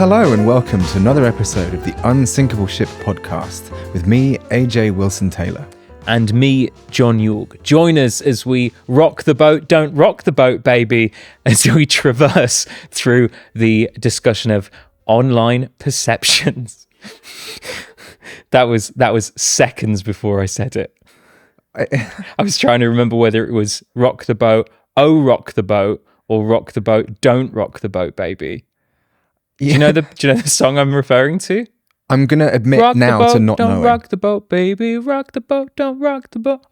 Hello and welcome to another episode of the Unsinkable Ship podcast with me, AJ Wilson-Taylor. And me, John York. Join us as we rock the boat, don't rock the boat, baby, as we traverse through the discussion of online perceptions. That was seconds before I said it. I was trying to remember whether it was rock the boat, oh rock the boat, or rock the boat, don't rock the boat, baby. Yeah. Do you know the song I'm referring to? I'm going to admit rock now boat, to not knowing. Don't rock the boat, baby. Rock the boat, don't rock the boat.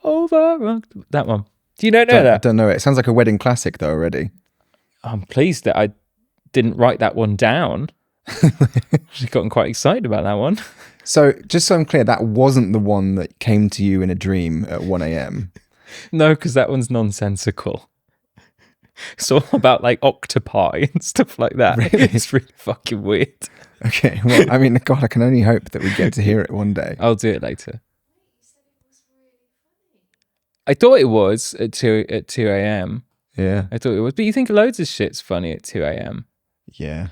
That one. Do you know that? I don't know it. It sounds like a wedding classic though already. I'm pleased that I didn't write that one down. I've gotten quite excited about that one. So just so I'm clear, that wasn't the one that came to you in a dream at 1 a.m. No, because that one's nonsensical. It's all about like octopi and stuff like that. Really? It's really fucking weird. Okay, well, I mean, God, I can only hope that we get to hear it one day. I'll do it later. I thought it was at 2 a.m. Yeah. I thought it was. But you think loads of shit's funny at 2 a.m. Yeah.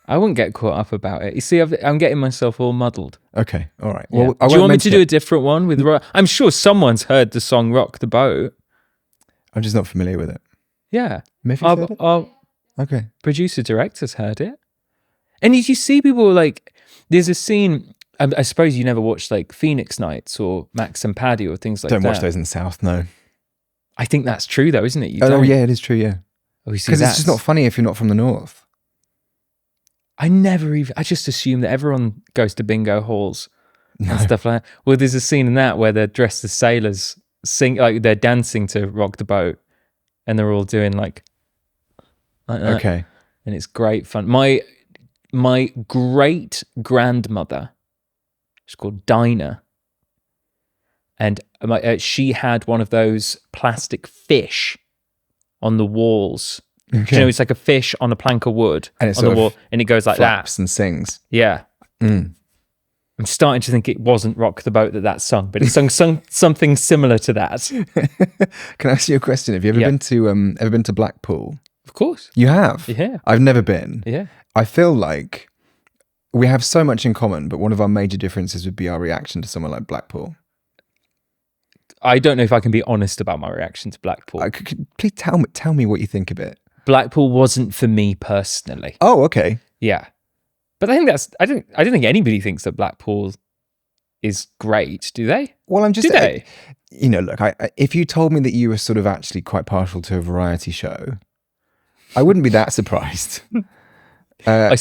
I wouldn't get caught up about it. You see, I'm getting myself all muddled. Okay, all right. Yeah. Well, Do you want me to do a different one with? I'm sure someone's heard the song "Rock the Boat." I'm just not familiar with it. Yeah, Miffy heard it? Okay. Producer directors heard it. And did you see people like? There's a scene. I suppose you never watched like Phoenix Nights or Max and Paddy or things like that. Don't watch those in the South, no. I think that's true though, isn't it? You Oh don't? yeah, it is true. Yeah. Oh, because it's just not funny if you're not from the North. I just assume that everyone goes to bingo halls and stuff like that. Well, there's a scene in that where they're dressed as sailors, like they're dancing to Rock the Boat, and they're all doing like that. Okay. And it's great fun. My great grandmother, she's called Dinah, and she had one of those plastic fish on the walls. Okay. You know, it's like a fish on a plank of wood and it's on the wall, and it goes like flaps that and sings. Yeah. Mm. I'm starting to think it wasn't Rock the Boat that sung, but it sung something similar to that. Can I ask you a question? Have you ever been to Blackpool? Of course. You have? Yeah. I've never been. Yeah. I feel like we have so much in common, but one of our major differences would be our reaction to somewhere like Blackpool. I don't know if I can be honest about my reaction to Blackpool. Please tell me what you think of it. Blackpool wasn't for me personally. Oh, okay. Yeah. But I think I don't think anybody thinks that Blackpool is great, do they? Well, I'm just... Do they? Look, if you told me that you were sort of actually quite partial to a variety show, I wouldn't be that surprised. I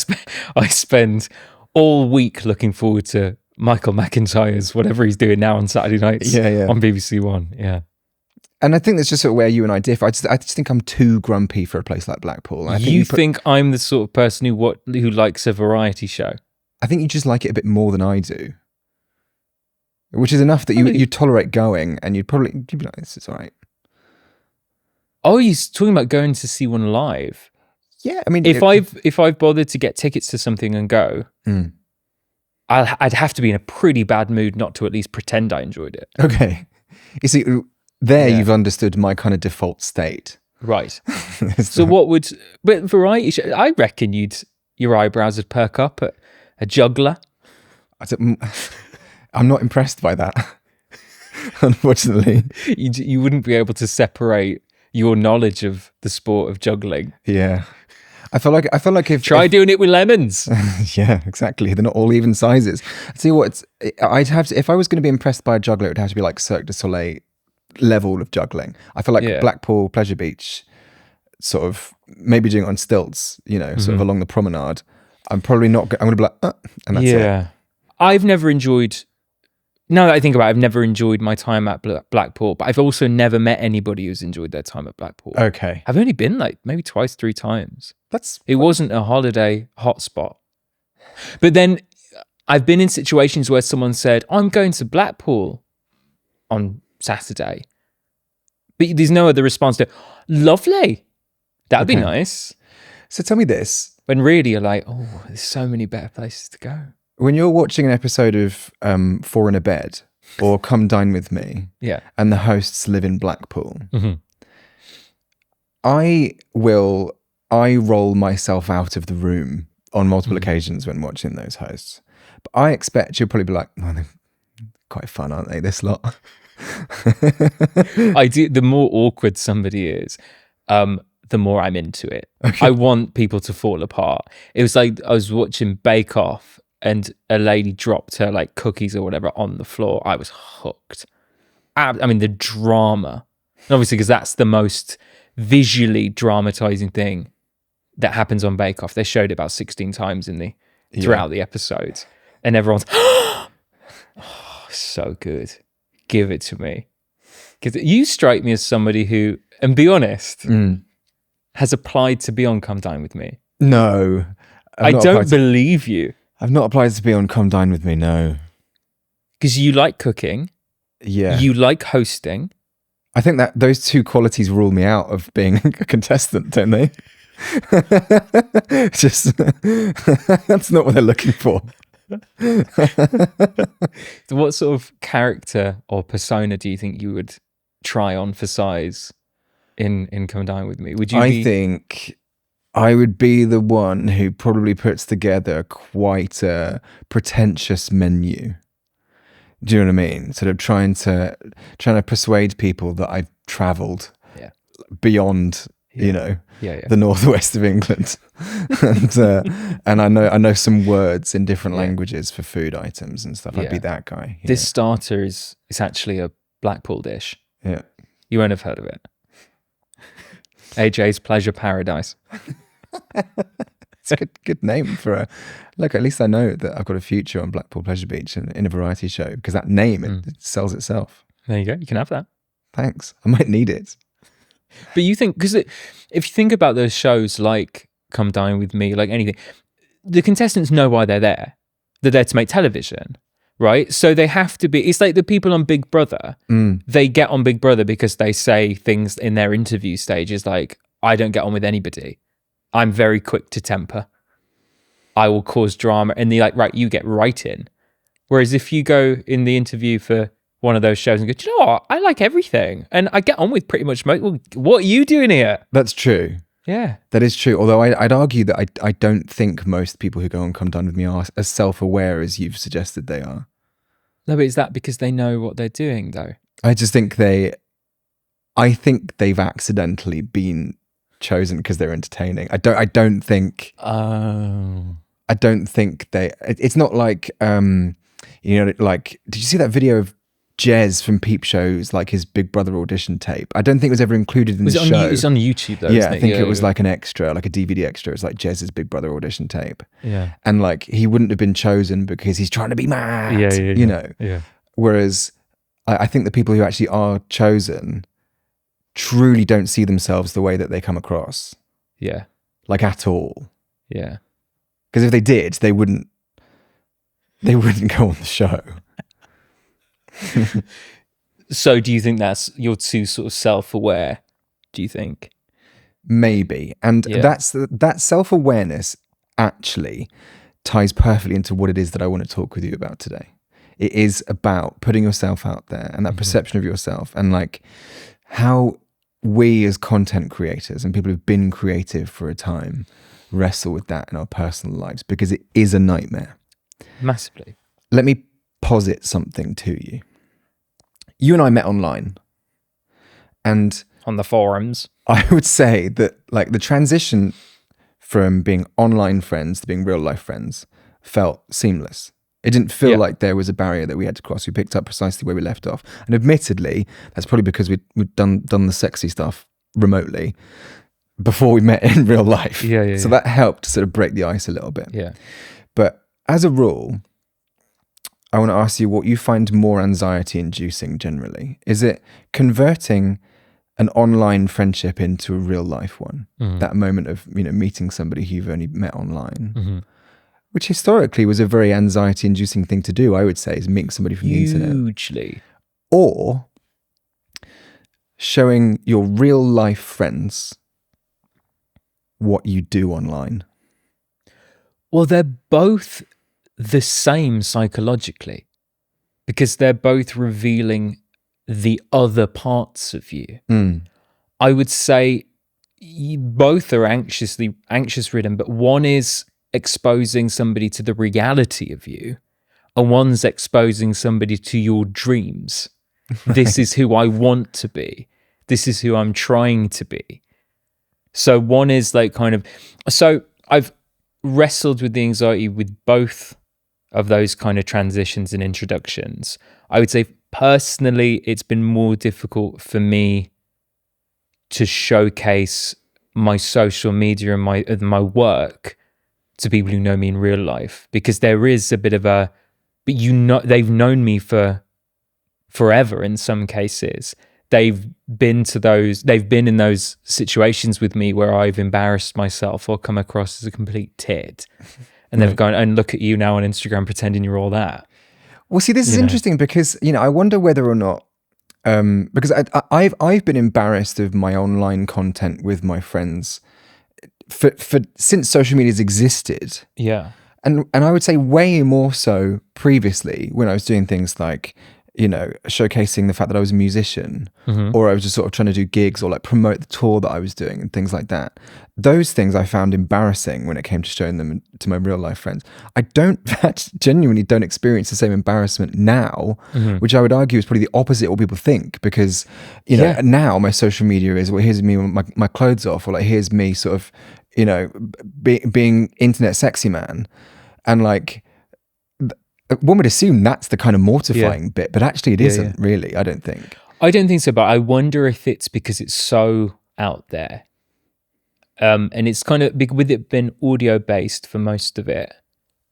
spend all week looking forward to Michael McIntyre's whatever he's doing now on Saturday nights on BBC One. Yeah. And I think that's just sort of where you and I differ. I just think I'm too grumpy for a place like Blackpool. You think I'm the sort of person who likes a variety show? I think you just like it a bit more than I do. Which is enough that you tolerate going, and you'd be like, this is all right. Oh, he's talking about going to see one live. Yeah, I mean, if I've bothered to get tickets to something and go, I'd have to be in a pretty bad mood not to at least pretend I enjoyed it. Okay, you see, you've understood my kind of default state, right? So but variety show, I reckon your eyebrows would perk up at a juggler. I'm not impressed by that, unfortunately. You wouldn't be able to separate your knowledge of the sport of juggling. Yeah. I feel like if doing it with lemons. Yeah, exactly. They're not all even sizes. See what I'd have to, if I was going to be impressed by a juggler, it would have to be like Cirque du Soleil level of juggling. I feel like Blackpool Pleasure Beach, sort of maybe doing it on stilts, sort of along the promenade. I'm probably not. I'm going to be like, and that's it. Yeah, I've never enjoyed. Now that I think about it, I've never enjoyed my time at Blackpool, but I've also never met anybody who's enjoyed their time at Blackpool. Okay. I've only been like maybe twice, 3 times. It wasn't a holiday hotspot. But then I've been in situations where someone said, I'm going to Blackpool on Saturday. But there's no other response to, lovely. That would be nice. So tell me this. When really you're like, oh, there's so many better places to go. When you're watching an episode of Four in a Bed or Come Dine With Me, and the hosts live in Blackpool, I roll myself out of the room on multiple occasions when watching those hosts. But I expect you'll probably be like, oh, they're quite fun, aren't they, this lot? I do. The more awkward somebody is, the more I'm into it. Okay. I want people to fall apart. It was like I was watching Bake Off and a lady dropped her like cookies or whatever on the floor. I was hooked. I mean, the drama. And obviously, because that's the most visually dramatizing thing that happens on Bake Off. They showed it about 16 times throughout the episodes. And everyone's, oh, so good. Give it to me. Because you strike me as somebody who, and be honest, has applied to be on Come Dine With Me. No. I don't believe you. I've not applied to be on Come Dine With Me, no. Because you like cooking. Yeah. You like hosting. I think that those two qualities rule me out of being a contestant, don't they? Just that's not what they're looking for. What sort of character or persona do you think you would try on for size in Come Dine With Me? Would you? I think I would be the one who probably puts together quite a pretentious menu. Do you know what I mean? Sort of trying to persuade people that I've travelled beyond, the northwest of England, and I know some words in different languages for food items and stuff. I'd be that guy. This starter is actually a Blackpool dish. Yeah, you won't have heard of it. AJ's Pleasure Paradise. It's a good name for a look. At least I know that I've got a future on Blackpool Pleasure Beach in a variety show because that name it sells itself. There you go. You can have that. Thanks. I might need it. But you think because if you think about those shows like Come Dine With Me, like anything, the contestants know why they're there. They're there to make television, right? So they have to be. It's like the people on Big Brother. They get on Big Brother because they say things in their interview stages like, "I don't get on with anybody. I'm very quick to temper. I will cause drama." And they're like, right, you get right in. Whereas if you go in the interview for one of those shows and go, do you know what? I like everything. And I get on with pretty much most. Well, what are you doing here? That's true. Yeah. That is true. Although I'd argue that I don't think most people who go on Come Dine With Me are as self-aware as you've suggested they are. No, but is that because they know what they're doing though? I just think I think they've accidentally been chosen because they're entertaining. I don't think they. It's not like like, did you see that video of Jez from Peep Show's like his Big Brother audition tape? I don't think it was ever included in the show. It's on YouTube though. Yeah, I think it was like an extra, like a DVD extra. It's like Jez's Big Brother audition tape. Yeah, and like he wouldn't have been chosen because he's trying to be mad. Yeah. Whereas I think the people who actually are chosen truly don't see themselves the way that they come across. Yeah. Like at all. Yeah. Because if they did, they wouldn't go on the show. So do you think you're too sort of self-aware, do you think? Maybe. And that self-awareness actually ties perfectly into what it is that I want to talk with you about today. It is about putting yourself out there and that perception of yourself and like how we as content creators and people who've been creative for a time wrestle with that in our personal lives because it is a nightmare. Massively. Let me posit something to you. You and I met online and on the forums. I would say that like the transition from being online friends to being real life friends felt seamless. It didn't feel like there was a barrier that we had to cross. We picked up precisely where we left off. And admittedly, that's probably because we'd done the sexy stuff remotely before we met in real life. So that helped to sort of break the ice a little bit. Yeah. But as a rule, I want to ask you what you find more anxiety inducing generally. Is it converting an online friendship into a real life one? That moment of, meeting somebody who you've only met online, which historically was a very anxiety inducing thing to do, I would say, is meeting somebody from the internet. Hugely. Or showing your real life friends what you do online. Well, they're both the same psychologically because they're both revealing the other parts of you. I would say both are anxious ridden, but one is exposing somebody to the reality of you, and one's exposing somebody to your dreams. Right. This is who I want to be. This is who I'm trying to be. So one is like kind of, so I've wrestled with the anxiety with both of those kind of transitions and introductions. I would say personally, it's been more difficult for me to showcase my social media and my work to people who know me in real life, because there is a bit of a, but they've known me for forever in some cases. They've been in those situations with me where I've embarrassed myself or come across as a complete tit. And they've gone, and look at you now on Instagram pretending you're all that. Well, see, this is interesting because, I wonder whether or not, because I've been embarrassed of my online content with my friends for since social media's existed. Yeah. And I would say way more so previously when I was doing things like, showcasing the fact that I was a musician, or I was just sort of trying to do gigs or like promote the tour that I was doing and things like that. Those things I found embarrassing when it came to showing them to my real life friends. I genuinely don't experience the same embarrassment now, which I would argue is probably the opposite of what people think, because, now my social media is, well, here's me with my clothes off, or like, here's me sort of, being internet sexy man. And like, one would assume that's the kind of mortifying bit, but actually it isn't really, I don't think. I don't think so, but I wonder if it's because it's so out there. And it's kind of, with it being audio based for most of it,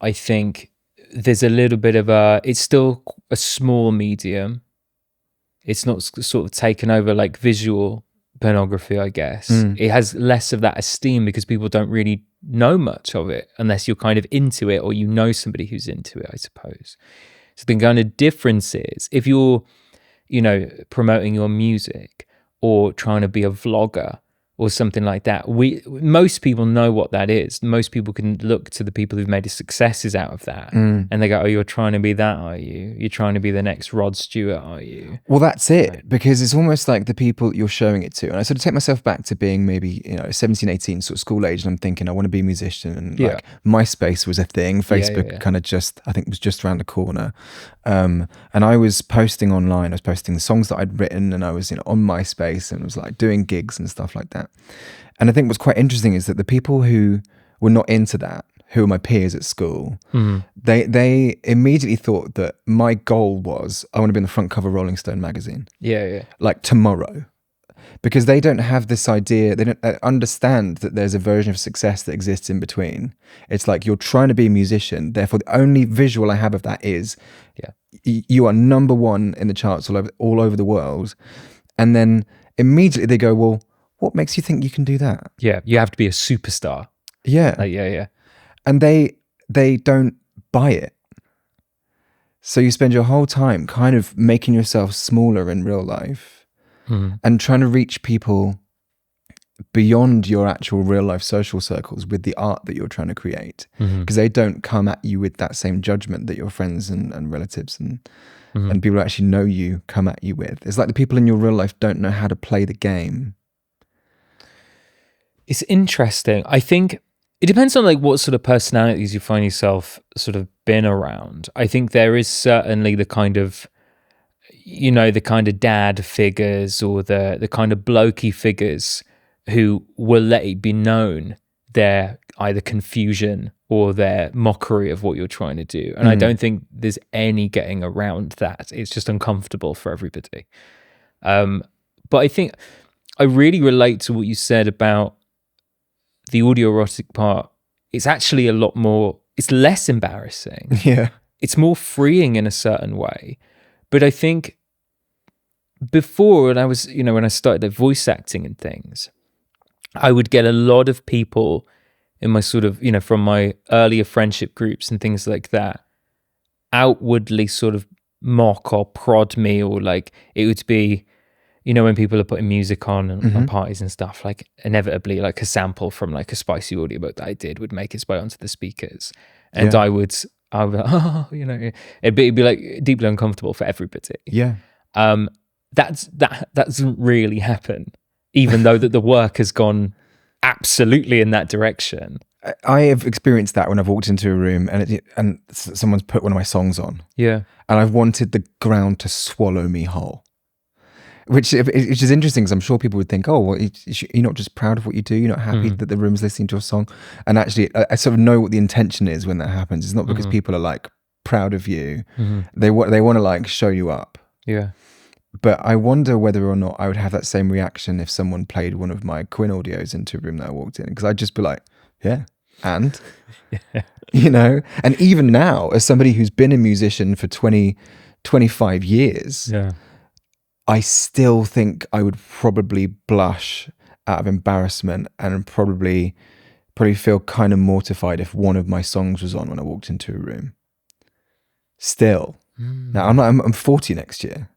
I think there's a little bit of it's still a small medium. It's not sort of taken over like visual pornography, I guess. It has less of that esteem because people don't really know much of it unless you're kind of into it or somebody who's into it, I suppose. So the kind of difference is if you're, promoting your music or trying to be a vlogger or something like that, most people know what that is. Most people can look to the people who've made successes out of that and they go, oh, you're trying to be that, are you? You're trying to be the next Rod Stewart, are you? Well, that's it, right. Because it's almost like the people you're showing it to. And I sort of take myself back to being maybe, 17, 18, sort of school age, and I'm thinking I want to be a musician. And like MySpace was a thing. Facebook kind of I think was just around the corner. And I was posting online, I was posting the songs that I'd written, and I was, on MySpace and was like doing gigs and stuff like that. And I think what's quite interesting is that the people who were not into that, who were my peers at school, they immediately thought that my goal was, I want to be on the front cover of Rolling Stone magazine. Yeah. Like tomorrow. Because they don't have this idea, they don't understand that there's a version of success that exists in between. It's like you're trying to be a musician, therefore the only visual I have of that is you are number one in the charts all over the world. And then immediately they go, well, what makes you think you can do that? Yeah, you have to be a superstar. Yeah. Yeah. And they don't buy it. So you spend your whole time kind of making yourself smaller in real life and trying to reach people beyond your actual real life social circles with the art that you're trying to create. Because they don't come at you with that same judgment that your friends and relatives and people who actually know you come at you with. It's like the people in your real life don't know how to play the game. It's interesting. I think it depends on like what sort of personalities you find yourself sort of been around. I think there is certainly the kind of, the kind of dad figures or the kind of blokey figures who will let it be known their either confusion or their mockery of what you're trying to do. And I don't think there's any getting around that. It's just uncomfortable for everybody. But I think I really relate to what you said about the autoerotic part. It's actually it's less embarrassing. Yeah. It's more freeing in a certain way. But I think before, when I was, when I started like voice acting and things, I would get a lot of people in my sort of, from my earlier friendship groups and things like that, outwardly sort of mock or prod me, or like it would be, when people are putting music on parties and stuff, like inevitably like a sample from like a spicy audiobook that I did would make its way onto the speakers. And I would be like, it'd be like deeply uncomfortable for everybody. Yeah. That doesn't really happen, even though that the work has gone absolutely in that direction. I have experienced that when I've walked into a room and someone's put one of my songs on. Yeah. And I've wanted the ground to swallow me whole. Which is interesting, because I'm sure people would think, oh, well, you're not just proud of what you do, you're not happy that the room's listening to a song. And actually, I sort of know what the intention is when that happens. It's not because people are like proud of you. They want to like show you up. Yeah. But I wonder whether or not I would have that same reaction if someone played one of my Quinn audios into a room that I walked in, because I'd just be like, yeah, and you know. And even now, as somebody who's been a musician for 25 years, I still think I would probably blush out of embarrassment and probably feel kind of mortified if one of my songs was on when I walked into a room. Still. Now I'm 40 next year.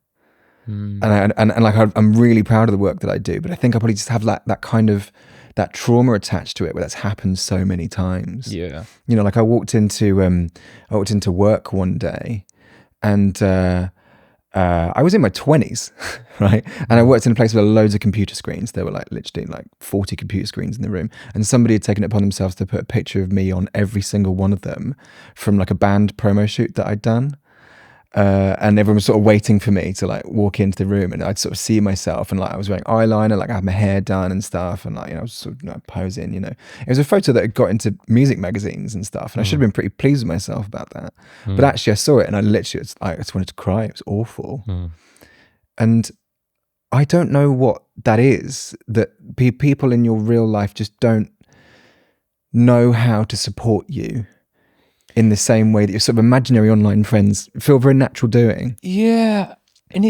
And like I'm really proud of the work that I do, but I think I probably just have that kind of that trauma attached to it, where that's happened so many times. Yeah. You know, like I walked into work one day, and I was in my 20s, right? And I worked in a place with loads of computer screens. There were like literally like 40 computer screens in the room. And somebody had taken it upon themselves to put a picture of me on every single one of them from like a band promo shoot that I'd done. And everyone was sort of waiting for me to like walk into the room, and I'd sort of see myself, and like I was wearing eyeliner, like I had my hair done and stuff, and like, you know, I was sort of posing, you know. It was a photo that had got into music magazines and stuff, and I should have been pretty pleased with myself about that. But actually I saw it and I literally, I just wanted to cry. It was awful. And I don't know what that is, that people in your real life just don't know how to support you in the same way that your sort of imaginary online friends feel very natural doing. Yeah. And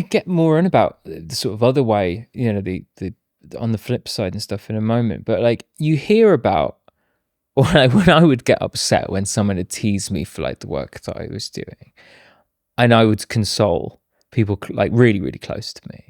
get more on about the sort of other way, you know, the on the flip side and stuff in a moment. But like, you hear about, or like when I would get upset when someone had teased me for like the work that I was doing, and I would console people like really, really close to me.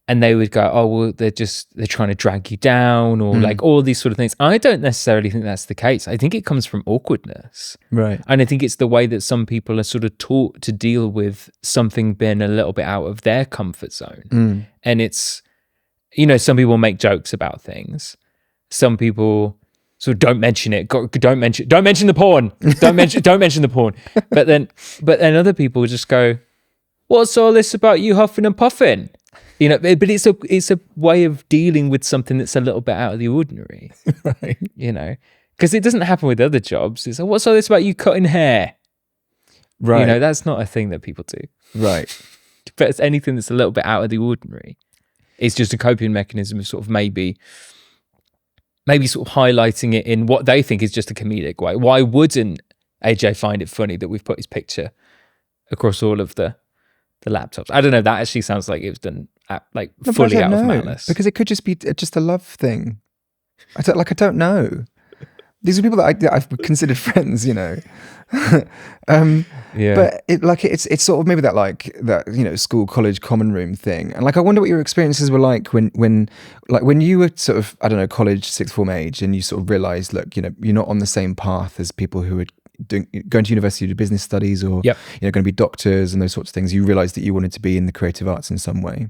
And they would go, oh, well, they're trying to drag you down, or like all these sort of things. I don't necessarily think that's the case. I think it comes from awkwardness. Right. And I think it's the way that some people are sort of taught to deal with something being a little bit out of their comfort zone. And it's, you know, some people make jokes about things. Some people sort of don't mention it. Don't mention the porn. Don't mention the porn. But then other people just go, what's all this about you huffing and puffing? You know, but it's a way of dealing with something that's a little bit out of the ordinary, right? You know, because it doesn't happen with other jobs. It's like, what's all this about you cutting hair? Right. You know, that's not a thing that people do. Right. But it's anything that's a little bit out of the ordinary. It's just a coping mechanism of sort of maybe sort of highlighting it in what they think is just a comedic way. Why wouldn't AJ find it funny that we've put his picture across all of the laptops? I don't know. That actually sounds like it was done fully out of malice. Because it could just be just a love thing. I don't know. These are people that I've considered friends, you know. Yeah. But it's sort of maybe that you know, school, college, common room thing. And like, I wonder what your experiences were like when you were sort of, I don't know, college, sixth form age, and you sort of realized, look, you know, you're not on the same path as people who are going to university to do business studies, or you know, going to be doctors and those sorts of things. You realized that you wanted to be in the creative arts in some way.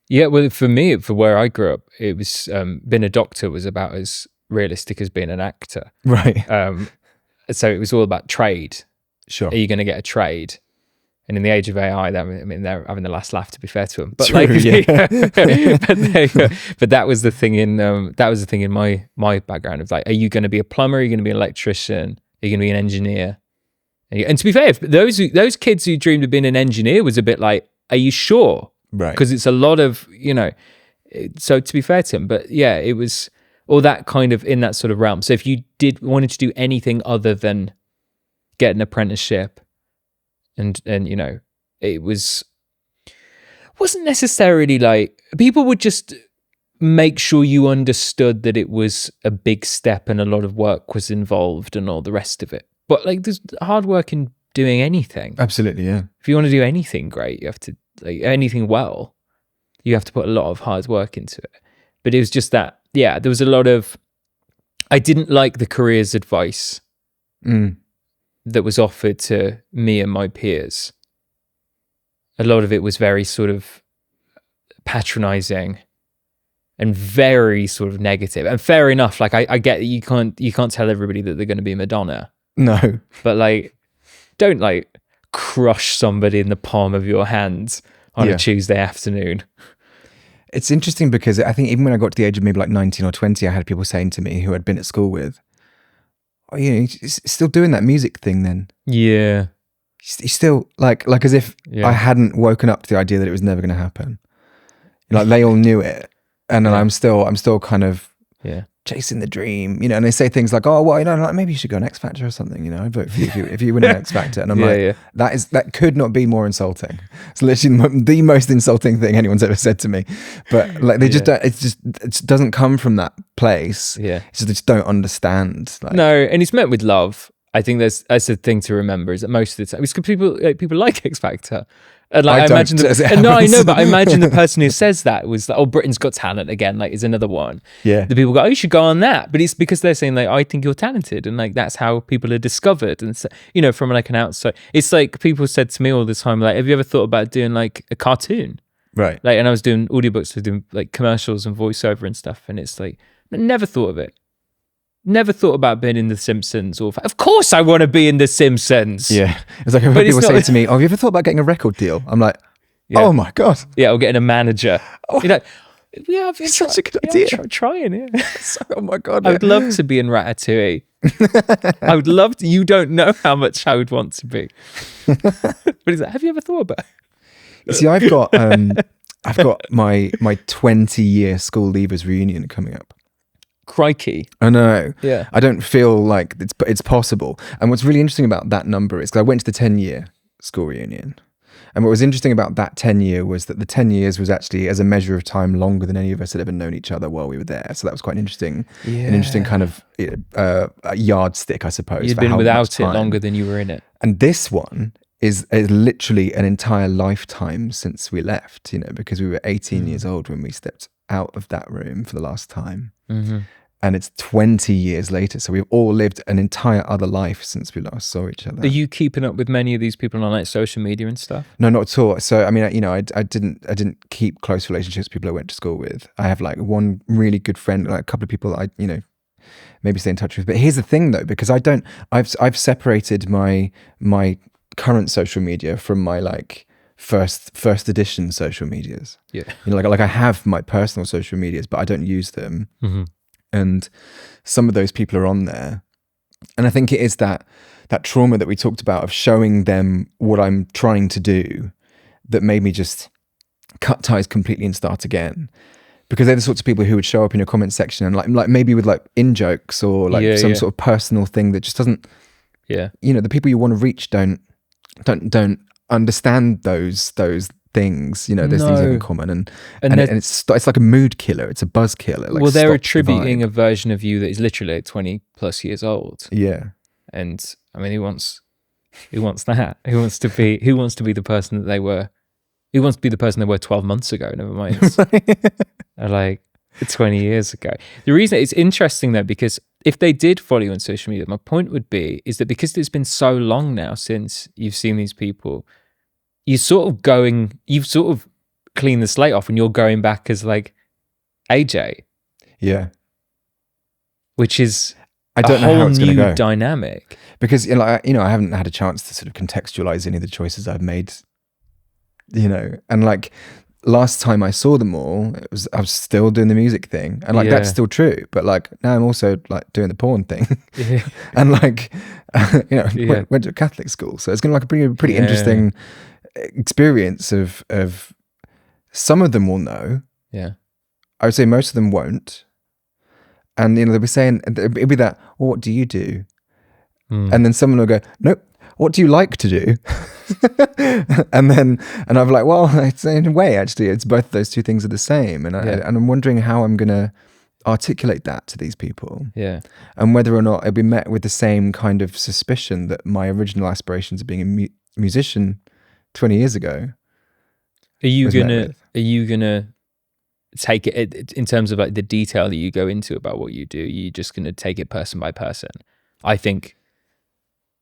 Yeah, well, for me, for where I grew up, it was being a doctor was about as realistic as being an actor. Right. So it was all about trade. Sure. Are you going to get a trade? And in the age of AI, they're having the last laugh, to be fair to them. But true, yeah. but that was the thing in my background of like, are you going to be a plumber? Are you going to be an electrician? Are you going to be an engineer? And to be fair, those kids who dreamed of being an engineer was a bit like, are you sure? Right. Because it's a lot of, you know, so to be fair to him, but yeah, it was all that kind of in that sort of realm. So if you wanted to do anything other than get an apprenticeship, and you know, it wasn't necessarily like, people would just make sure you understood that it was a big step and a lot of work was involved and all the rest of it. But like, there's hard work in doing anything. Absolutely, yeah. If you want to do anything great, you have to, like, anything well, you have to put a lot of hard work into it. But it was just that, yeah, there was a lot of, I didn't like the careers advice that was offered to me and my peers. A lot of it was very sort of patronizing and very sort of negative. And fair enough, like I get that you can't tell everybody that they're going to be Madonna. No. But like, don't like crush somebody in the palm of your hand on a Tuesday afternoon. It's interesting because I think even when I got to the age of maybe like 19 or 20, I had people saying to me who I'd been at school with, "Oh, you know, you're still doing that music thing then?" Yeah. He's still like as if I hadn't woken up to the idea that it was never going to happen. Like they all knew it, and then I'm still kind of chasing the dream, you know. And they say things like, "Oh, well, you know, like maybe you should go on X Factor or something." You know, I'd vote for you if you win an X Factor. And I'm that could not be more insulting. It's literally the most insulting thing anyone's ever said to me. But like they just don't. It doesn't come from that place. Yeah, it's just they just don't understand. Like, no, and it's meant with love. I think that's a thing to remember, is that most of the time, because people like X Factor. And like, I imagine I know, but I imagine the person who says that was like, "Oh, Britain's Got Talent again," like is another one. Yeah. The people go, "Oh, you should go on that," but it's because they're saying like, "I think you're talented," and like that's how people are discovered. And so, you know, from like an outside, it's like people said to me all the time, like, "Have you ever thought about doing like a cartoon?" Right. Like, and I was doing audiobooks, I was doing like commercials and voiceover and stuff, and it's like, I never thought of it. Never thought about being in The Simpsons. Or of course I want to be in The Simpsons. Yeah. It's like when people say to me, "Oh, have you ever thought about getting a record deal?" I'm like, oh my God. Yeah, or getting a manager. Oh, you know, it's such a good idea. Trying it. Oh my God. I would love to be in Ratatouille. I would love to. You don't know how much I would want to be. But he's like, have you ever thought about it? You see, I've got my 20-year school leavers reunion coming up. Crikey. I know. Yeah. I don't feel like it's possible. And what's really interesting about that number is, because I went to the 10-year school reunion. And what was interesting about that 10-year was that the 10 years was actually, as a measure of time, longer than any of us had ever known each other while we were there. So that was quite an interesting kind of yardstick, I suppose. You'd been without it longer than you were in it. And this one is literally an entire lifetime since we left, you know, because we were 18 years old when we stepped out of that room for the last time. Mm-hmm. And it's 20 years later. So we've all lived an entire other life since we last saw each other. Are you keeping up with many of these people on like social media and stuff? No, not at all. So, I mean, you know, I didn't keep close relationships with people I went to school with. I have like one really good friend, like a couple of people that I, you know, maybe stay in touch with. But here's the thing though, because I've separated my current social media from my like first edition social medias. Yeah. You know, like I have my personal social medias, but I don't use them. Mm-hmm. And some of those people are on there. And I think it is that trauma that we talked about of showing them what I'm trying to do that made me just cut ties completely and start again. Because they're the sorts of people who would show up in your comment section and like maybe with like in-jokes or like some sort of personal thing that just doesn't, you know, the people you want to reach don't understand those things, you know, there's things in common, and it's like a mood killer, it's a buzz killer. Like, well, they're attributing a version of you that is literally like 20 plus years old. Yeah. And I mean, who wants that? Who wants to be the person that they were? Who wants to be the person they were 12 months ago? Never mind, like 20 years ago. The reason it's interesting though, because if they did follow you on social media, my point would be is that because it's been so long now since you've seen these people, you've sort of cleaned the slate off and you're going back as like AJ. Yeah. Which is I don't know how it's going to go. Dynamic. Because, you know, I haven't had a chance to sort of contextualize any of the choices I've made, you know, and like last time I saw them all, I was still doing the music thing, and like that's still true, but like now I'm also like doing the porn thing, and like you know went to a Catholic school, so it's gonna be like a pretty interesting experience of some of them will know. Yeah, I would say most of them won't, and you know they'll be saying it'll be that, well, what do you do? And then someone will go, nope, what do you like to do? and I'm like, well, it's in a way actually it's both those two things are the same, and I'm wondering how I'm gonna articulate that to these people, and whether or not it'll be met with the same kind of suspicion that my original aspirations of being a musician 20 years ago. Are you gonna take it in terms of like the detail that you go into about what you do? Are you just gonna take it person by person? I think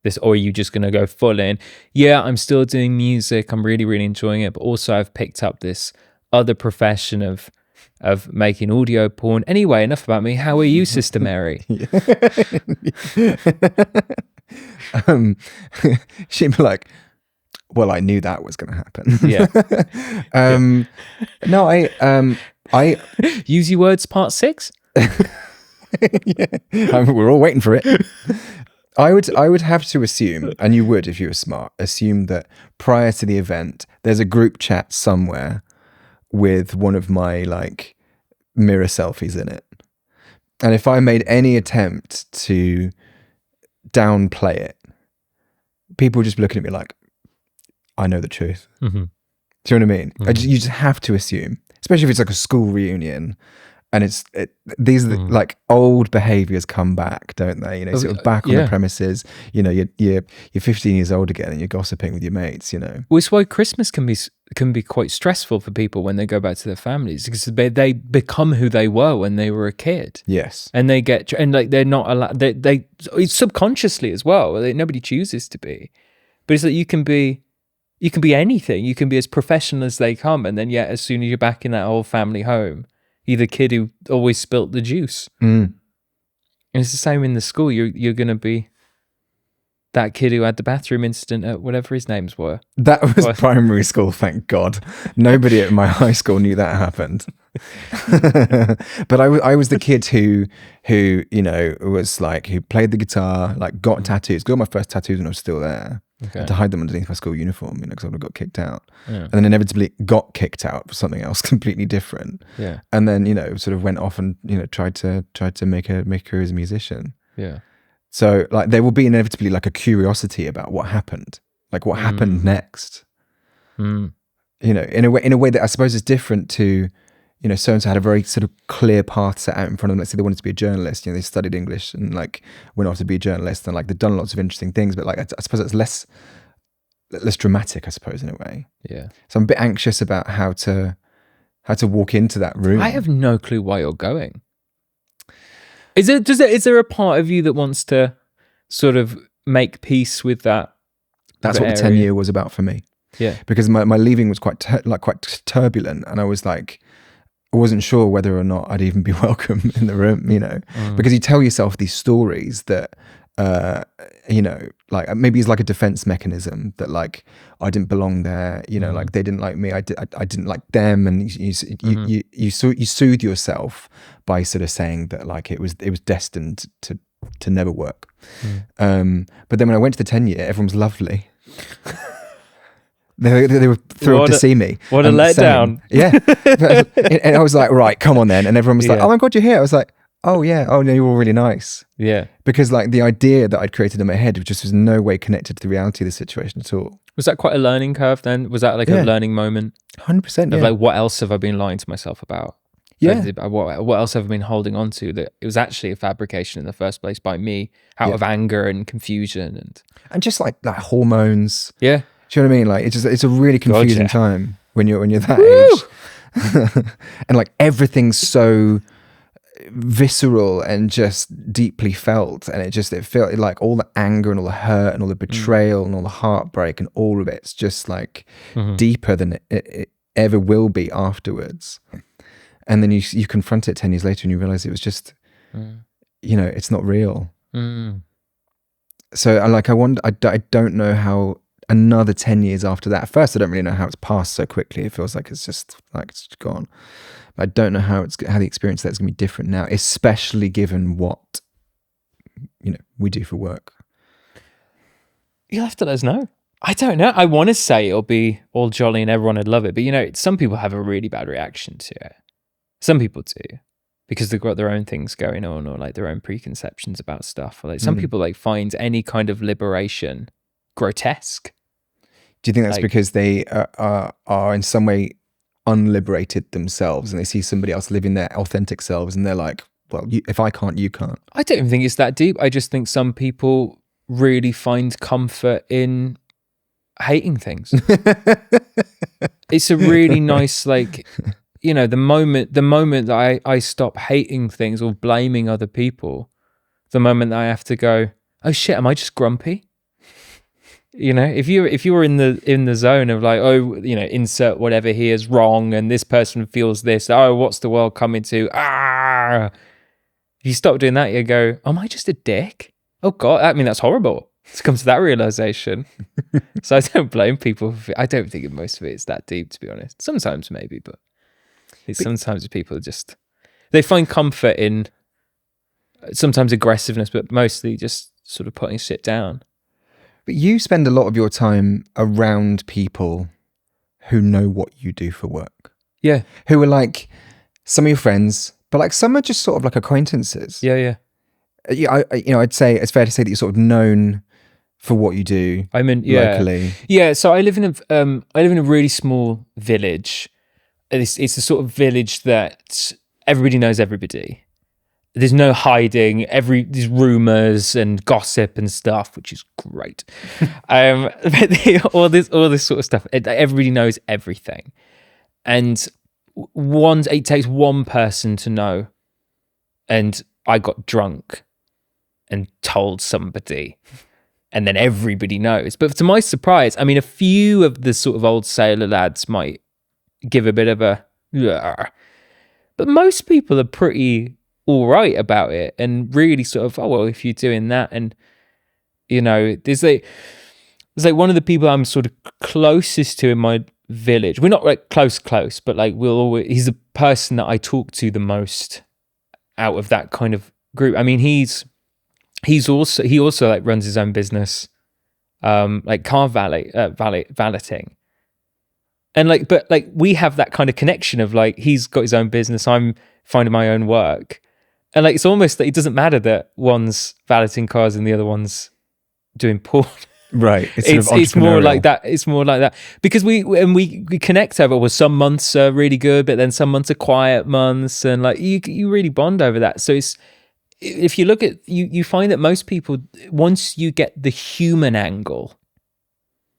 this, or are you just gonna go full in? Yeah, I'm still doing music. I'm really, really enjoying it, but also I've picked up this other profession of of making audio porn. Anyway, enough about me. How are you, Sister Mary? She'd be like, well, I knew that was going to happen. Yeah. No, I use your words part 6. We're all waiting for it. I would have to assume, and you would if you were smart, assume that prior to the event, there's a group chat somewhere with one of my like mirror selfies in it. And if I made any attempt to downplay it, people would just be looking at me like, I know the truth. Mm-hmm. Do you know what I mean? Mm-hmm. You just have to assume, especially if it's like a school reunion. And these like old behaviors come back, don't they? You know, sort of back on the premises. You know, you're 15 years old again, and you're gossiping with your mates. You know, well, it's why Christmas can be quite stressful for people when they go back to their families, because they become who they were when they were a kid. Yes, and they get like they're not allowed. They subconsciously as well. Nobody chooses to be, but it's that you can be anything. You can be as professional as they come, and then yet as soon as you're back in that old family home, you're the kid who always spilt the juice. And it's the same in the school. You're going to be that kid who had the bathroom incident at whatever his names were. That was primary school, thank God. Nobody at my high school knew that happened. But I was the kid who you know was like, who played the guitar, like got tattoos. Got my first tattoos when I was still there. Okay. I had to hide them underneath my school uniform, you know, because I would have got kicked out. Yeah. And then inevitably got kicked out for something else completely different. Yeah. And then, you know, sort of went off and, you know, tried to make a career as a musician. Yeah. So like there will be inevitably like a curiosity about what happened, like what happened next. You know, in a way that I suppose is different to, you know, so-and-so had a very sort of clear path set out in front of them. Let's say they wanted to be a journalist, you know, they studied English and like went off to be a journalist, and like they've done lots of interesting things, but like I suppose it's less dramatic, I suppose, in a way. Yeah. So I'm a bit anxious about how to walk into that room. I have no clue why you're going. Is there a part of you that wants to sort of make peace with that? That's what the 10-year was about for me. Yeah. Because my leaving was quite turbulent, and I was like, I wasn't sure whether or not I'd even be welcome in the room, you know, because you tell yourself these stories that, you know, like maybe it's like a defense mechanism that like, I didn't belong there, you know, like they didn't like me. I didn't like them. And you soothe yourself by sort of saying that like, it was destined to never work. But then when I went to the 10-year, everyone was lovely. They were thrilled to see me. What a letdown. Yeah. And I was like, right, come on then. And everyone was like, oh my God, you're here. I was like, oh yeah. Oh no, you're all really nice. Yeah. Because like the idea that I'd created in my head just was no way connected to the reality of the situation at all. Was that quite a learning curve then? Was that like a learning moment? 100%. Of like, what else have I been lying to myself about? Yeah. What else have I been holding on to that it was actually a fabrication in the first place by me out of anger and confusion and just like hormones. Yeah. Do you know what I mean? Like it's a really confusing time when you're that age. And like everything's so visceral and just deeply felt, and it felt like all the anger and all the hurt and all the betrayal and all the heartbreak and all of it's just like deeper than it ever will be afterwards. And then you confront it 10 years later and you realize it was just you know, it's not real. So I don't know how another 10 years after that. At first, I don't really know how it's passed so quickly. It feels like it's just like it's gone. But I don't know how the experience that's going to be different now, especially given what, you know, we do for work. You'll have to let us know. I don't know. I want to say it'll be all jolly and everyone would love it, but you know, some people have a really bad reaction to it. Some people do, because they've got their own things going on, or like their own preconceptions about stuff. Or like some people like find any kind of liberation grotesque. Do you think that's like, because they are in some way unliberated themselves, and they see somebody else living their authentic selves, and they're like, well, if I can't, you can't? I don't even think it's that deep. I just think some people really find comfort in hating things. It's a really nice, like, you know, the moment that I stop hating things or blaming other people, the moment that I have to go, oh shit, am I just grumpy? You know, if you're in the zone of like, oh, you know, insert whatever here is wrong, and this person feels this. Oh, what's the world coming to? Ah. If you stop doing that, you go, oh, am I just a dick? Oh God, I mean, that's horrible to come to that realization. So I don't blame people. I don't think most of it is that deep, to be honest. Sometimes maybe, but sometimes people just, they find comfort in sometimes aggressiveness, but mostly just sort of putting shit down. But you spend a lot of your time around people who know what you do for work. Yeah. Who are like some of your friends, but like some are just sort of like acquaintances. Yeah. I'd say it's fair to say that you're sort of known for what you do. Locally. Yeah. So I live in a really small village. It's a sort of village that everybody knows everybody. There's no hiding. There's rumors and gossip and stuff, which is great. But all this sort of stuff. Everybody knows everything, and it takes one person to know. And I got drunk and told somebody, and then everybody knows. But to my surprise, I mean, a few of the sort of old sailor lads might give a bit of a, but most people are pretty all right about it, and really sort of, oh well, if you're doing that, and you know, there's like one of the people I'm sort of closest to in my village. We're not like close, but like he's the person that I talk to the most out of that kind of group. I mean, he also like runs his own business, like car valeting. And like, but like we have that kind of connection of like, he's got his own business, I'm finding my own work. And like, it's almost like it doesn't matter that one's valeting cars and the other one's doing porn. Right. It's more like that. It's more like that because we connect over. Well, some months are really good, but then some months are quiet months, and like you really bond over that. So if you look at you find that most people, once you get the human angle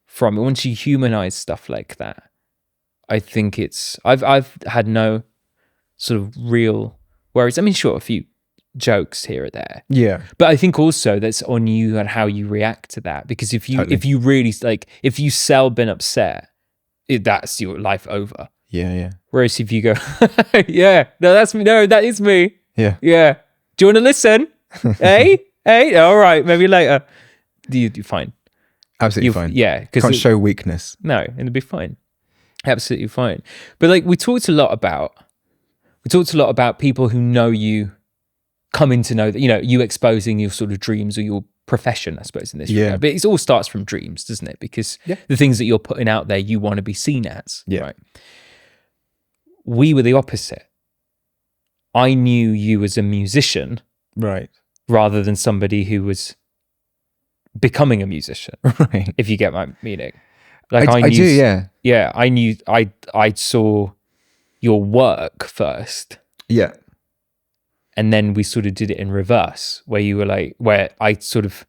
from it, once you humanize stuff like that, I think I've had no sort of real worries. I mean, sure, a few jokes here or there. Yeah. But I think also that's on you and how you react to that. Because if you really like, if you sell been upset, that's your life over. Yeah. Whereas if you go, yeah, no, that's me. No, that is me. Yeah. Yeah. Do you want to listen? Hey, all right, maybe later. You're fine. Absolutely fine. Yeah. Can't show weakness. No, and it'll be fine. Absolutely fine. But like we talked a lot about people who know you, coming to know that, you know, you exposing your sort of dreams or your profession, I suppose, in this regard. But it all starts from dreams, doesn't it? Because the things that you're putting out there, you want to be seen as. Yeah. Right. We were the opposite. I knew you as a musician, right, rather than somebody who was becoming a musician. Right. If you get my meaning. Like I do, yeah. Yeah, I saw your work first. Yeah. And then we sort of did it in reverse, where you were like, where I sort of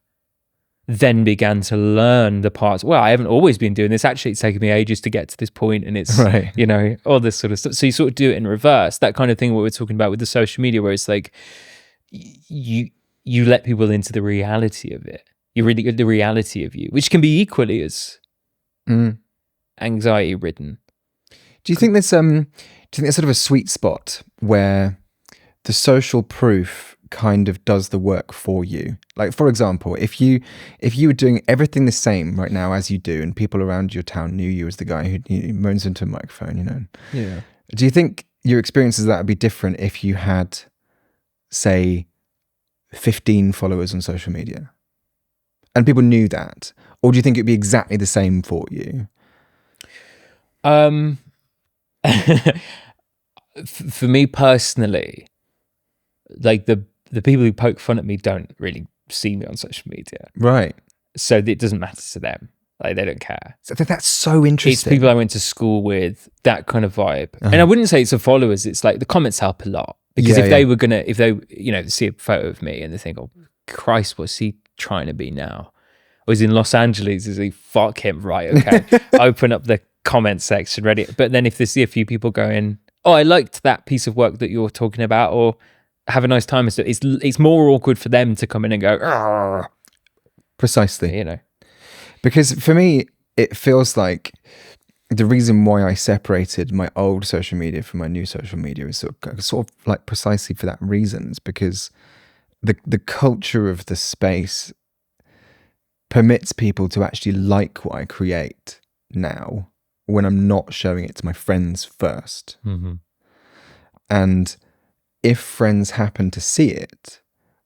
then began to learn the parts. Well, I haven't always been doing this. Actually, it's taken me ages to get to this point, and it's, right, you know, all this sort of stuff. So you sort of do it in reverse. That kind of thing what we're talking about with the social media, where it's like you let people into the reality of it. You really get the reality of you, which can be equally as anxiety ridden. Do you think there's sort of a sweet spot where the social proof kind of does the work for you? Like, for example, if you were doing everything the same right now as you do, and people around your town knew you as the guy who moans into a microphone, you know? Yeah. Do you think your experiences of that would be different if you had, say, 15 followers on social media, and people knew that, or do you think it'd be exactly the same for you? For me personally, like the people who poke fun at me don't really see me on social media, right? So it doesn't matter to them. Like, they don't care. So that's so interesting. It's people I went to school with, that kind of vibe. And I wouldn't say it's the followers. It's like the comments help a lot, because if they you know, see a photo of me and they think, oh Christ, what's he trying to be now? Or he's in Los Angeles, is he? Fuck him, right? Okay. Open up the comment section, ready. But then if they see a few people going, oh, I liked that piece of work that you're talking about, or have a nice time and stuff, it's more awkward for them to come in and go, argh. Precisely. You know. Because for me, it feels like the reason why I separated my old social media from my new social media is sort of like precisely for that reason. It's because the culture of the space permits people to actually like what I create now when I'm not showing it to my friends first. Mm-hmm. And if friends happen to see it,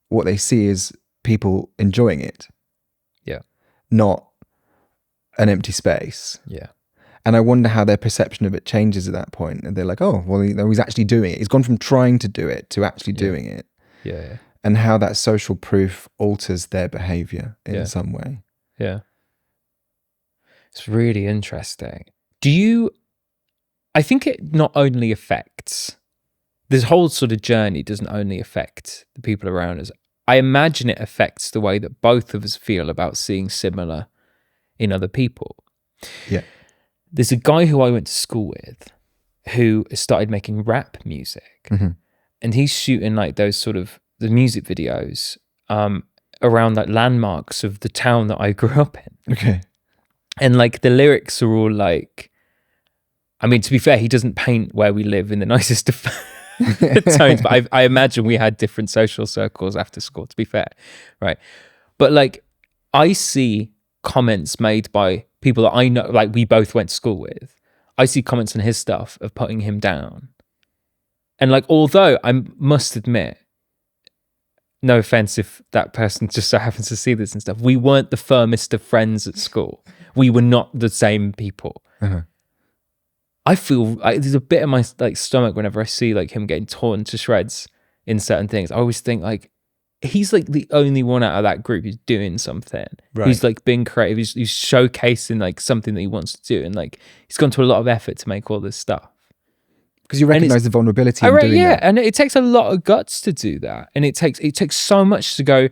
what they see is people enjoying it. Yeah. Not an empty space. Yeah. And I wonder how their perception of it changes at that point. And they're like, oh, well, he's actually doing it. He's gone from trying to do it to actually doing it. Yeah. And how that social proof alters their behavior in some way. Yeah. It's really interesting. I think it not only affects, this whole sort of journey doesn't only affect the people around us. I imagine it affects the way that both of us feel about seeing similar in other people. Yeah. There's a guy who I went to school with who started making rap music. Mm-hmm. And he's shooting like those sort of the music videos around like landmarks of the town that I grew up in. Okay. And like the lyrics are all like, I mean, to be fair, he doesn't paint where we live in the nicest of tones, but I imagine we had different social circles after school, to be fair, right? But like, I see comments made by people that I know, like we both went to school with. I see comments on his stuff of putting him down. And like, although I must admit, no offense if that person just so happens to see this and stuff, we weren't the firmest of friends at school. We were not the same people. Uh-huh. I feel there's a bit in my like stomach whenever I see like him getting torn to shreds in certain things. I always think like he's like the only one out of that group who's doing something. Right. Who's like being creative. He's showcasing like something that he wants to do, and like he's gone to a lot of effort to make all this stuff. Because you recognize the vulnerability in doing that. And it takes a lot of guts to do that, and it takes so much to go.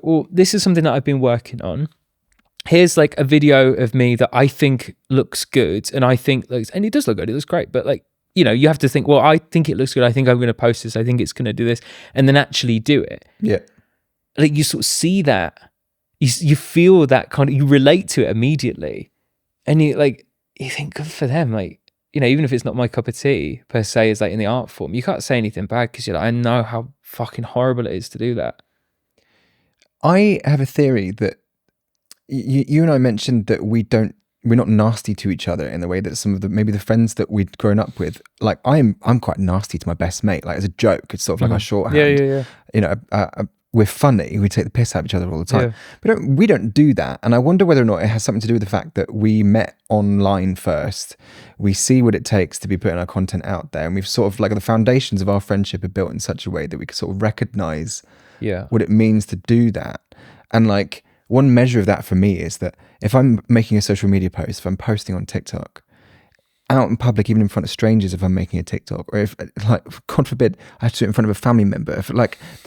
Well, this is something that I've been working on. Here's like a video of me that I think looks good, and I think looks, and it does look good. It looks great, but like, you know, you have to think, well, I think it looks good. I think I'm going to post this. I think it's going to do this, and then actually do it. Yeah. Like you sort of see that, you feel that kind of, you relate to it immediately, and you think good for them. Like, you know, even if it's not my cup of tea per se, is like in the art form, you can't say anything bad because you're like, I know how fucking horrible it is to do that. I have a theory that you and I mentioned that we're not nasty to each other in the way that some of maybe the friends that we'd grown up with, like I'm quite nasty to my best mate, like as a joke. It's sort of like our shorthand. Yeah. You know, we're funny. We take the piss out of each other all the time. Yeah. We don't do that. And I wonder whether or not it has something to do with the fact that we met online first. We see what it takes to be putting our content out there, and we've sort of like the foundations of our friendship are built in such a way that we can sort of recognize what it means to do that. And like, one measure of that for me is that if I'm making a social media post, if I'm posting on TikTok, out in public, even in front of strangers, if I'm making a TikTok, or if, like, God forbid, I have to do it in front of a family member. If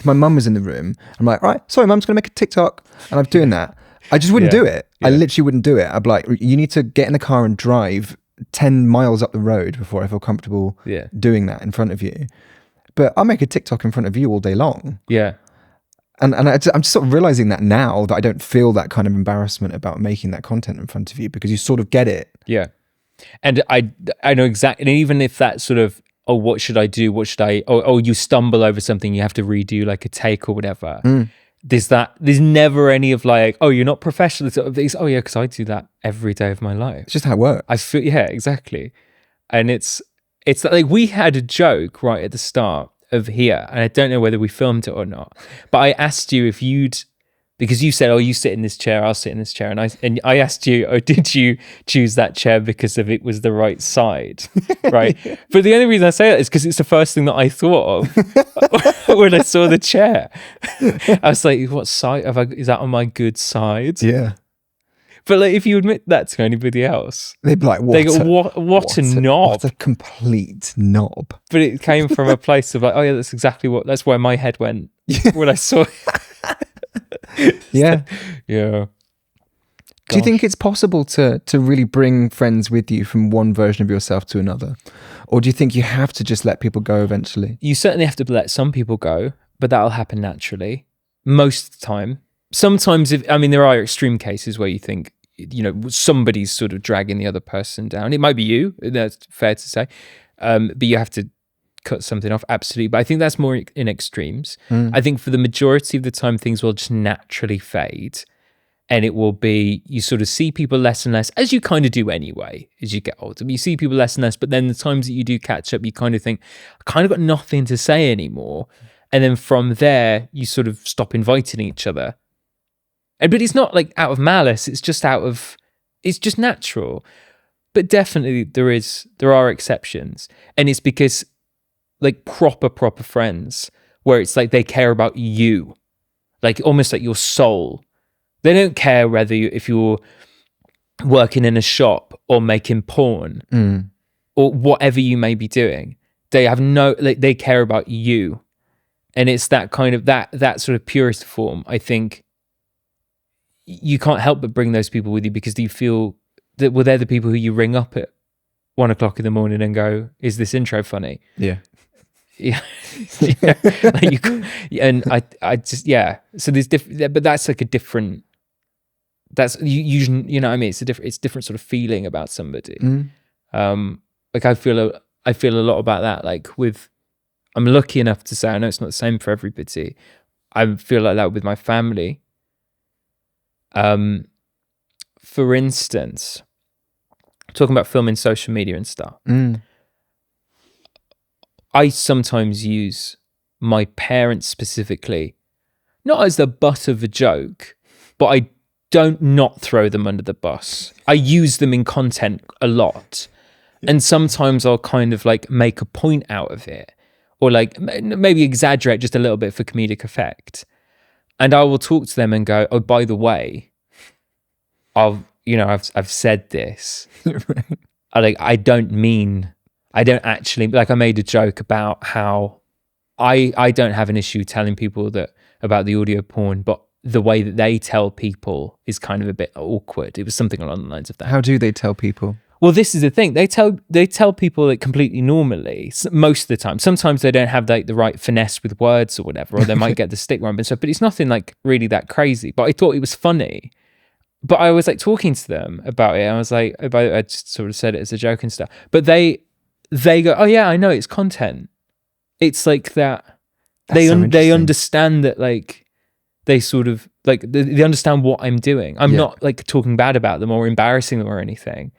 my mum was in the room, I'm like, all right, sorry, mum's going to make a TikTok, and I'm doing that. I just wouldn't do it. Yeah. I literally wouldn't do it. I'd be like, you need to get in the car and drive 10 miles up the road before I feel comfortable doing that in front of you. But I'll make a TikTok in front of you all day long. Yeah. And I'm just sort of realizing that now, that I don't feel that kind of embarrassment about making that content in front of you, because you sort of get it. Yeah. And I know exactly, and even if that sort of, oh, what should I do? What should I, oh, you stumble over something, you have to redo like a take or whatever. There's never any of like, oh, you're not professional. Oh yeah, because I do that every day of my life. It's just how it works. I feel, yeah, exactly. And it's like we had a joke right at the start of here, and I don't know whether we filmed it or not, but I asked you if because you said, oh, you sit in this chair, I'll sit in this chair, and I asked you, oh, did you choose that chair because of it was the right side, right? But the only reason I say that is because it's the first thing that I thought of when I saw the chair. I was like, what side is that on my good side? Yeah. But like, if you admit that to anybody else, they'd be like, what a knob. What a complete knob. But it came from a place of like, oh yeah, that's where my head went when I saw it. Yeah. Yeah. Do you think it's possible to really bring friends with you from one version of yourself to another? Or do you think you have to just let people go eventually? You certainly have to let some people go, but that'll happen naturally. Most of the time. sometimes there are extreme cases where you think, somebody's sort of dragging the other person down. It might be you, that's fair to say, but you have to cut something off, absolutely. But I think that's more in extremes. I think for the majority of the time, things will just naturally fade, and it will be, you sort of see people less and less, as you kind of do anyway as you get older. You see people less and less, but then the times that you do catch up, you kind of think, I kind of got nothing to say anymore. And then from there, you sort of stop inviting each other. But it's not like out of malice, it's just natural. But definitely there are exceptions. And it's because like proper friends, where it's like they care about you, like almost like your soul. They don't care if you're working in a shop or making porn or whatever you may be doing. They have they care about you. And it's that kind of, that sort of purest form. I think you can't help but bring those people with you, because you feel that, well, they're the people who you ring up at 1 o'clock in the morning and go, is this intro funny? Yeah. Yeah. And I just, so there's different, but that's like a different, that's usually, you know what I mean? It's different sort of feeling about somebody. Like I feel a lot about that. Like I'm lucky enough to say, I know it's not the same for everybody. I feel like that with my family. For instance, talking about filming social media and stuff. I sometimes use my parents specifically, not as the butt of a joke, but I don't not throw them under the bus. I use them in content a lot. And sometimes I'll kind of like make a point out of it, or like maybe exaggerate just a little bit for comedic effect. And I will talk to them and go, oh, by the way, I've said this. I don't actually, like I made a joke about how I don't have an issue telling people that about the audio porn, but the way that they tell people is kind of a bit awkward. It was something along the lines of that. How do they tell people? Well, this is the thing. They tell people like completely normally most of the time. Sometimes they don't have like the right finesse with words or whatever, or they might get the stick wrong and stuff. But it's nothing like really that crazy. But I thought it was funny. But I was like talking to them about it. I was like, I just sort of said it as a joke and stuff. But they go, oh yeah, I know, it's content. It's like that. They understand that, like they sort of like they understand what I'm doing. I'm not like talking bad about them or embarrassing them or anything.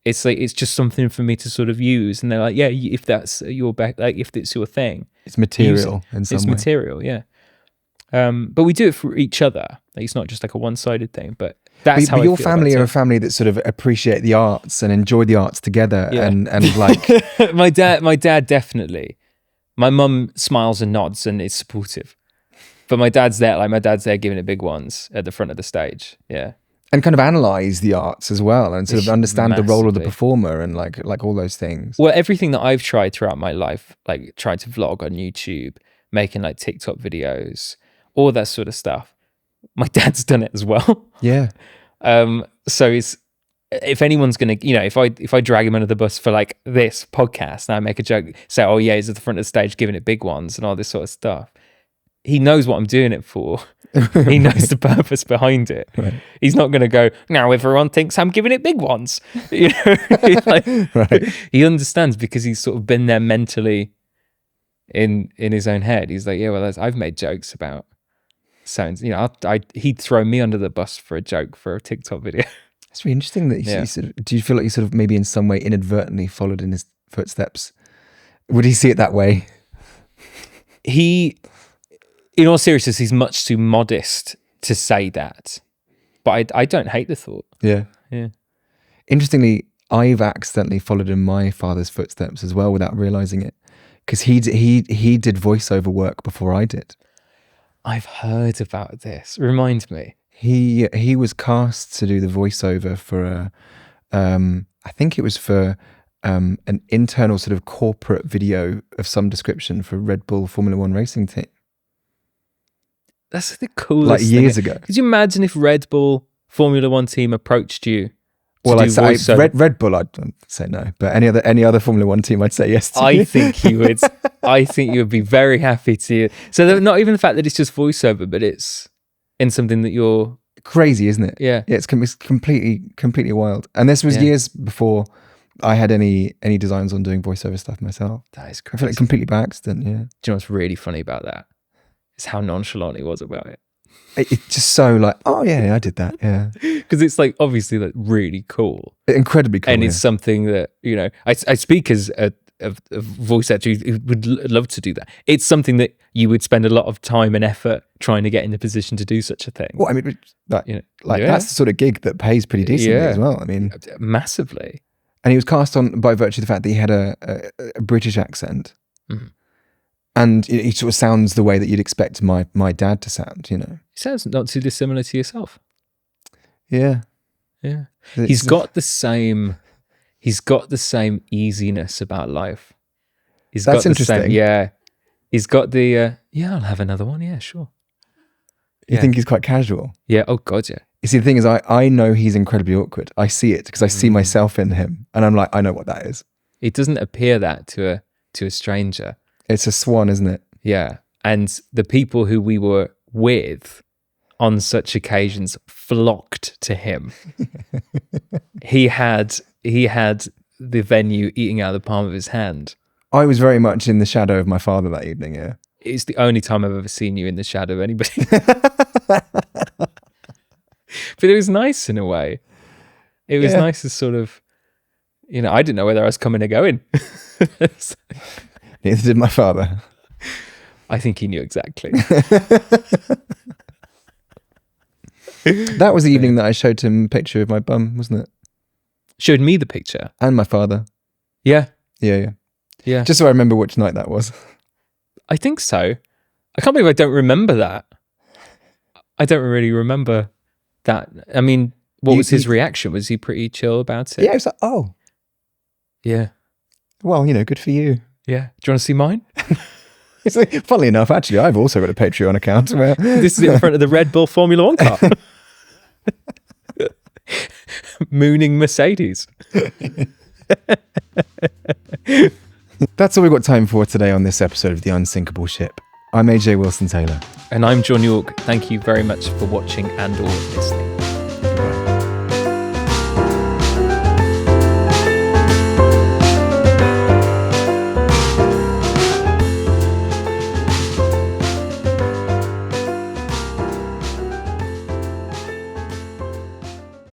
It's like, it's just something for me to sort of use. And they're like, yeah, if that's your if it's your thing, it's material in some way. It's material, yeah. But we do it for each other. Like, it's not just like a one-sided thing, but that's how I feel. Your family are a family that sort of appreciate the arts and enjoy the arts together. Yeah. And like my dad definitely. My mum smiles and nods and is supportive. But my dad's there giving it big ones at the front of the stage. Yeah. And kind of analyze the arts as well, and sort of understand the role of the performer and like all those things. Well, everything that I've tried throughout my life, like trying to vlog on YouTube, making like TikTok videos, all that sort of stuff, my dad's done it as well. Yeah. So if anyone's gonna, if I drag him under the bus for like this podcast and I make a joke, say, oh yeah, he's at the front of the stage giving it big ones and all this sort of stuff, he knows what I'm doing it for. He knows the purpose behind it. Right. He's not going to go, now everyone thinks I'm giving it big ones. Right. He understands, because he's sort of been there mentally in his own head. He's like, yeah, well, I've made jokes about sounds. He'd throw me under the bus for a joke for a TikTok video. It's really interesting that you sort of, do you feel like you sort of maybe in some way inadvertently followed in his footsteps? Would he see it that way? In all seriousness, he's much too modest to say that. But I don't hate the thought. Yeah. Yeah. Interestingly, I've accidentally followed in my father's footsteps as well without realizing it. Because he did voiceover work before I did. I've heard about this. Remind me. He was cast to do the voiceover for I think it was for an internal sort of corporate video of some description for Red Bull Formula One racing team. That's the coolest like years ago. Could you imagine if Red Bull Formula One team approached you? Well, I'd say Red Bull, I'd say no. But any other Formula One team, I'd say yes to. I think you would. I think you would be very happy to. So not even the fact that it's just voiceover, but it's in something that you're crazy, isn't it? Yeah, it's completely wild. And this was years before I had any designs on doing voiceover stuff myself. That is I crazy. feel like completely by accident. Yeah. Do you know what's really funny about that? Is how nonchalant he was about it. It's just so like, oh yeah, I did that. Yeah. Because it's like obviously like really cool, incredibly cool, and it's something that I speak as a voice actor who would love to do that. It's something that you would spend a lot of time and effort trying to get in the position to do such a thing. Well, I mean, that's the sort of gig that pays pretty decently as well. I mean, massively. And he was cast on by virtue of the fact that he had a British accent. And he sort of sounds the way that you'd expect my dad to sound, He sounds not too dissimilar to yourself. Yeah. Yeah. He's got the same easiness about life. That's interesting. He's got the I'll have another one. Yeah, sure. You think he's quite casual? Yeah. Oh God, yeah. You see, the thing is, I know he's incredibly awkward. I see it because I see myself in him, and I'm like, I know what that is. It doesn't appear that to a stranger. It's a swan, isn't it? Yeah. And the people who we were with on such occasions flocked to him. He had the venue eating out of the palm of his hand. I was very much in the shadow of my father that evening, yeah. It's the only time I've ever seen you in the shadow of anybody. But it was nice in a way. It was nice to sort of, I didn't know whether I was coming or going. Neither did my father. I think he knew exactly. That was the evening that I showed him a picture of my bum, wasn't it? Showed me the picture? And my father. Yeah. Yeah. Just so I remember which night that was. I think so. I can't believe I don't remember that. I don't really remember that. I mean, what was his reaction? Was he pretty chill about it? Yeah, he was like, oh. Yeah. Well, good for you. Yeah. Do you want to see mine? It's like, funnily enough, actually, I've also got a Patreon account where this is in front of the Red Bull Formula One car. Mooning Mercedes. That's all we've got time for today on this episode of The Unsinkable Ship. I'm AJ Wilson Taylor. And I'm John York. Thank you very much for watching and or listening.